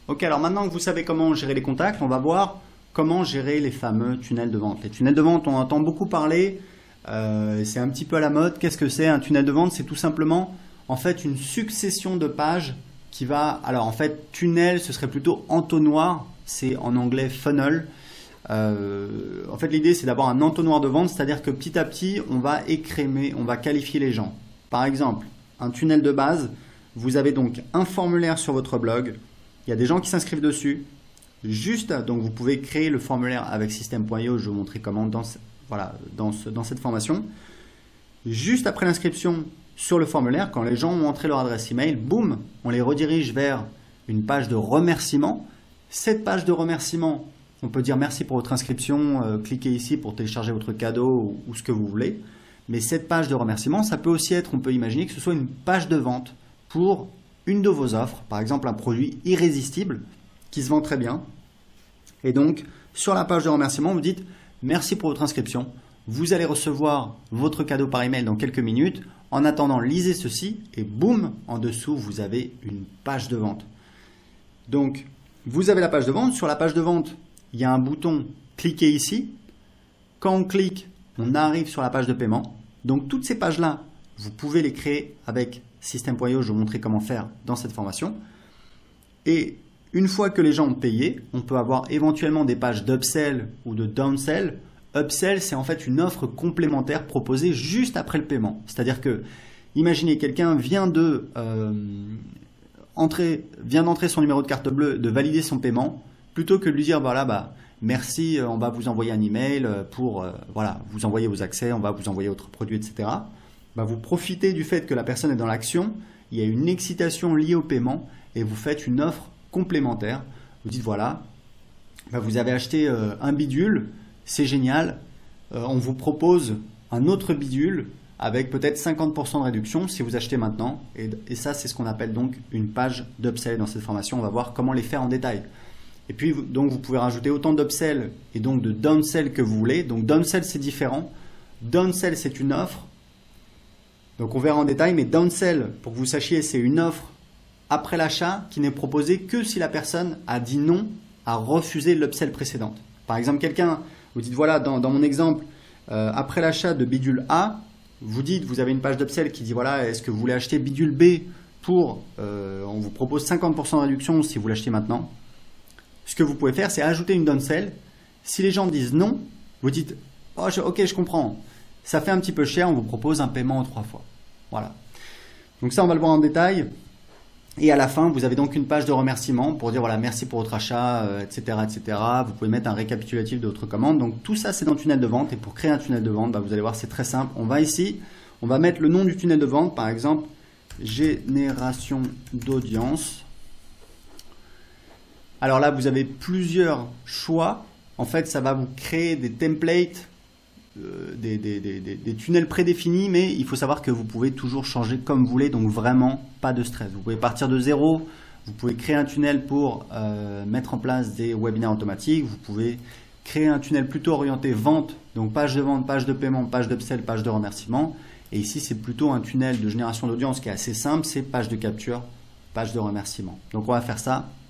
Ok, alors maintenant que vous savez comment gérer les contacts, on va voir comment gérer les fameux tunnels de vente. Les tunnels de vente, on entend beaucoup parler, c'est un petit peu à la mode. Qu'est-ce que c'est un tunnel de vente? C'est tout simplement en fait une succession de pages qui va... Alors en fait, tunnel, ce serait plutôt entonnoir, c'est en anglais funnel. En fait, l'idée, c'est d'avoir un entonnoir de vente, c'est-à-dire que petit à petit, on va écrémer, on va qualifier les gens. Par exemple, un tunnel de base, vous avez donc un formulaire sur votre blog, il y a des gens qui s'inscrivent dessus, donc vous pouvez créer le formulaire avec System.io, je vais vous montrer comment dans cette formation. Juste après l'inscription sur le formulaire, quand les gens ont entré leur adresse email, boum, on les redirige vers une page de remerciement. Cette page de remerciement, on peut dire merci pour votre inscription, cliquez ici pour télécharger votre cadeau ou ce que vous voulez. Mais cette page de remerciement, ça peut aussi être, on peut imaginer que ce soit une page de vente pour une de vos offres, par exemple un produit irrésistible qui se vend très bien. Et donc, sur la page de remerciement, vous dites merci pour votre inscription. Vous allez recevoir votre cadeau par email dans quelques minutes. En attendant, lisez ceci et boum, en dessous, vous avez une page de vente. Donc, vous avez la page de vente. Sur la page de vente, il y a un bouton « Cliquez ici ». Quand on clique, on arrive sur la page de paiement. Donc, toutes ces pages-là, vous pouvez les créer avec System.io. Je vais vous montrer comment faire dans cette formation. Et une fois que les gens ont payé, on peut avoir éventuellement des pages d'upsell ou de downsell. Upsell, c'est en fait une offre complémentaire proposée juste après le paiement. C'est-à-dire que, imaginez, quelqu'un vient d'entrer son numéro de carte bleue, de valider son paiement, plutôt que de lui dire, voilà, merci, on va vous envoyer un email pour vous envoyer vos accès, on va vous envoyer votre produit, etc. Vous profitez du fait que la personne est dans l'action, il y a une excitation liée au paiement et vous faites une offre complémentaire. Vous dites, voilà, vous avez acheté un bidule, c'est génial, on vous propose un autre bidule avec peut-être 50% de réduction si vous achetez maintenant. Et ça, c'est ce qu'on appelle donc une page d'upsell dans cette formation. On va voir comment les faire en détail. Et puis, donc, vous pouvez rajouter autant d'upsell et donc de downsell que vous voulez. Donc, downsell, c'est différent. Downsell, c'est une offre. Donc, on verra en détail. Mais downsell, pour que vous sachiez, c'est une offre après l'achat qui n'est proposée que si la personne a dit non, a refusé l'upsell précédente. Par exemple, quelqu'un, vous dites, voilà, dans mon exemple, après l'achat de bidule A, vous dites, vous avez une page d'upsell qui dit, voilà, est-ce que vous voulez acheter bidule B pour, on vous propose 50% de réduction si vous l'achetez maintenant. Ce que vous pouvez faire, c'est ajouter une downsell. Si les gens disent non, vous dites « Oh, ok, je comprends. Ça fait un petit peu cher, on vous propose un paiement en 3 fois. » Voilà. Donc ça, on va le voir en détail. Et à la fin, vous avez donc une page de remerciement pour dire « Voilà, merci pour votre achat, etc. etc. » Vous pouvez mettre un récapitulatif de votre commande. Donc tout ça, c'est dans le tunnel de vente. Et pour créer un tunnel de vente, vous allez voir, c'est très simple. On va ici, on va mettre le nom du tunnel de vente. Par exemple, génération d'audience. Alors là, vous avez plusieurs choix. En fait, ça va vous créer des templates, des tunnels prédéfinis, mais il faut savoir que vous pouvez toujours changer comme vous voulez, donc vraiment pas de stress. Vous pouvez partir de zéro, vous pouvez créer un tunnel pour mettre en place des webinaires automatiques, vous pouvez créer un tunnel plutôt orienté vente, donc page de vente, page de paiement, page d'upsell, page de remerciement. Et ici, c'est plutôt un tunnel de génération d'audience qui est assez simple, c'est page de capture, page de remerciement. Donc on va faire ça